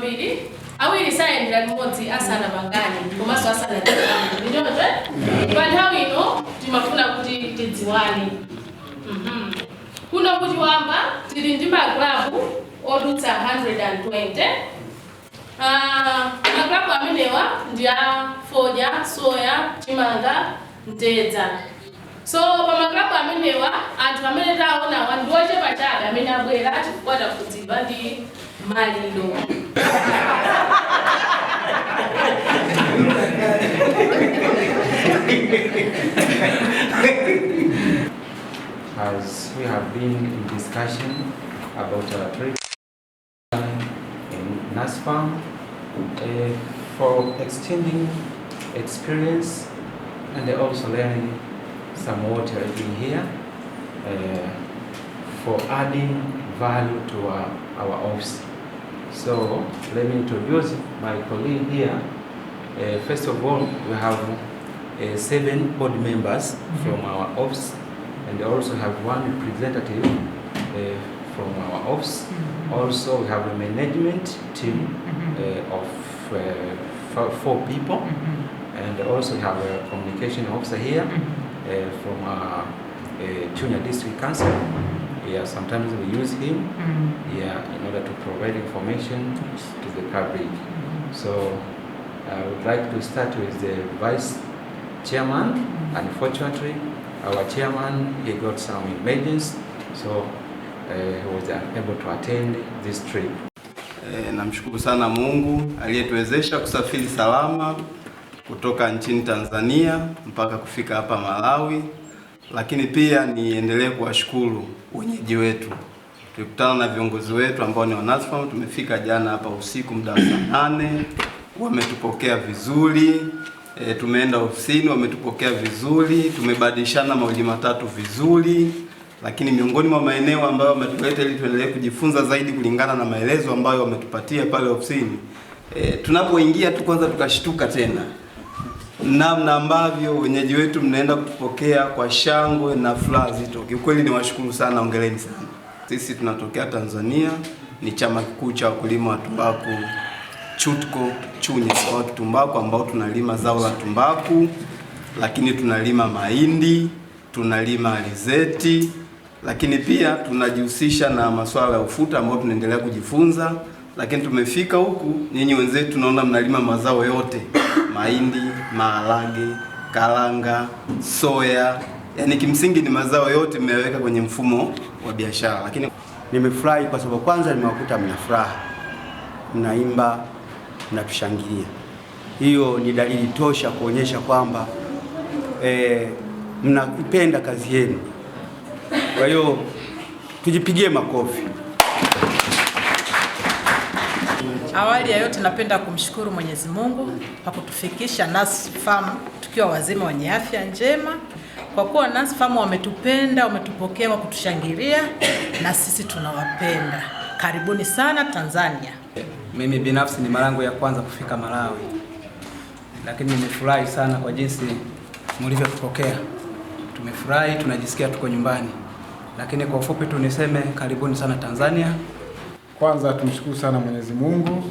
ambiri awiri sayendera limodzi asana mangani komanso asana tikamu ndinote panthawi ino timafuna kuti tidziwane. Kuno kuchiwamba tili ndi maklabu odutsa 120. Maklabu amenewa ndi a Fodya, Soya, Chimanga, Mtedza. So pa maklabu amenewa anthu amene taona ndi ochepa chabe amene abwera chifukwa takudziwa ndi maliro. As we have been in discussion about our trip in NASFAM for extending experience and also learning some what we are doing here, for adding value to our office. So let me introduce my colleague here. First of all, we have 7 board members from our office, and also have 1 representative from our office. Also, we have a management team of 4 people, and also have a communication officer here from our Junior District Council. Yeah, sometimes we use him in order to provide information to the public. So I would like to start with the Vice Chairman. Unfortunately, our chairman, he got some emergency, so he was unable to attend this trip. Namshukuru sana Mungu aliyetuwezesha kusafiri salama kutoka nchini Tanzania mpaka kufika hapa Malawi, lakini pia niendelee kuwashukuru wenyeji wetu. Tulikutana na viongozi wetu ambao ni wa NASFAM. Tumefika jana hapa usiku muda wa saa 8, wametupokea vizuri. Tumeenda ofisini, wametupokea vizuri, tumebadilishana mawili matatu vizuri, lakini miongoni mwa maeneo ambayo wametuleta ili tuendelee kujifunza zaidi kulingana na maelezo ambayo wametupatia pale ofisini. Tunapoingia tu kwanza tukashtuka tena namna ambavyo wenyeji wetu mnaenda kutupokea kwa shangwe na furaha zito. Kiukweli ni washukuru sana, ongeleni sana. Sisi tunatokea Tanzania, ni chama kikuu cha wakulima wa tumbaku Chutko Chunya kwa tumbaku, ambao tunalima zao la tumbaku, lakini tunalima mahindi, tunalima alizeti, lakini pia tunajihusisha na masuala ya ufuta ambao tunaendelea kujifunza. Lakini tumefika huku, nyinyi wenzetu tunaona mnalima mazao yote, mahindi, maharage, karanga, soya, yani kimsingi ni mazao yote mmeweka kwenye mfumo wa biashara. Lakini nimefurahi kwa sababu kwanza nimewakuta mna furaha, mnaimba, mnatushangilia. Hiyo ni dalili tosha kuonyesha kwamba mnaipenda kazi yenu. Kwa hiyo tujipigie makofi. Awali ya yote napenda kumshukuru Mwenyezi Mungu kwa kutufikisha NASFAM tukiwa wazima wenye afya njema. Kwa kuwa NASFAM wametupenda, wametupokea, wa kutushangilia, na sisi tunawapenda. Karibuni sana Tanzania. Mimi binafsi ni mara yangu ya kwanza kufika Malawi, lakini nimefurahi sana kwa jinsi mlivyotupokea. Tumefurahi, tunajisikia tuko nyumbani. Lakini kwa ufupi tu niseme karibuni sana Tanzania. Kwanza tumshukuru sana Mwenyezi Mungu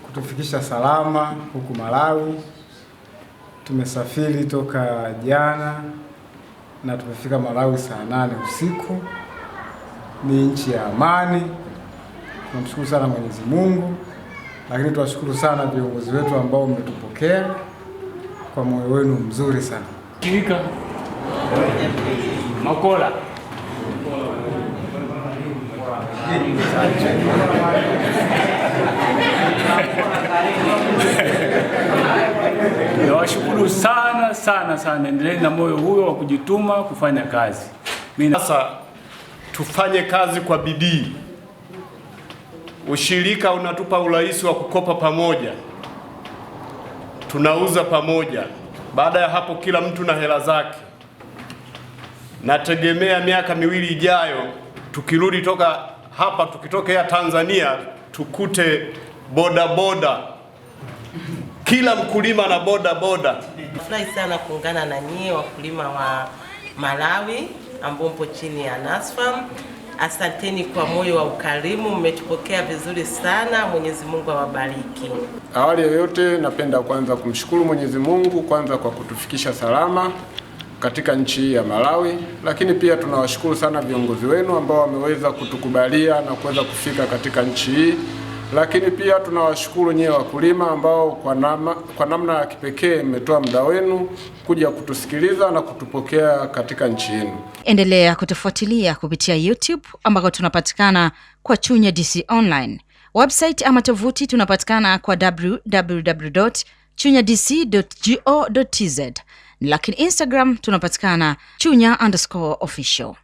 kutufikisha salama huku Malawi. Tumesafiri toka jana na tumefika Malawi saa 8 usiku. Ni nchi ya amani. Tunamshukuru sana Mwenyezi Mungu, lakini tuwashukuru sana viongozi wetu ambao mmetupokea kwa moyo wenu mzuri sana. Kirika Makola nawashukuru sana sana sana. Endeleeni na moyo huo wa kujituma kufanya kazi. Sasa tufanye kazi kwa bidii. Ushirika unatupa urahisi wa kukopa pamoja, tunauza pamoja. Baada ya hapo kila mtu na hela zake. Nategemea miaka 2 ijayo tukirudi toka hapa, tukitokea Tanzania tukute boda boda, kila mkulima na boda boda. Nafurahi sana kuungana na nyie wakulima wa Malawi ambao mpo chini ya NASFAM. Asanteni kwa moyo wa ukarimu, mmetupokea vizuri sana. Mwenyezi Mungu awabariki. Awali ya yote napenda kwanza kumshukuru Mwenyezi Mungu kwanza kwa kutufikisha salama katika nchi ya Malawi, lakini pia tunawashukuru sana viongozi wenu ambao wameweza kutukubalia na kuweza kufika katika nchi hii. Lakini pia tunawashukuru nyewe wakulima ambao kwa namna ya kipekee mmetoa muda wenu kuja kutusikiliza na kutupokea katika nchi yenu. Endelea kutufuatilia kupitia YouTube ambako tunapatikana kwa Chunya DC Online. Website ama tovuti tunapatikana kwa www.chunyadc.go.tz. Lakini Instagram tunapatikana @chunya_official.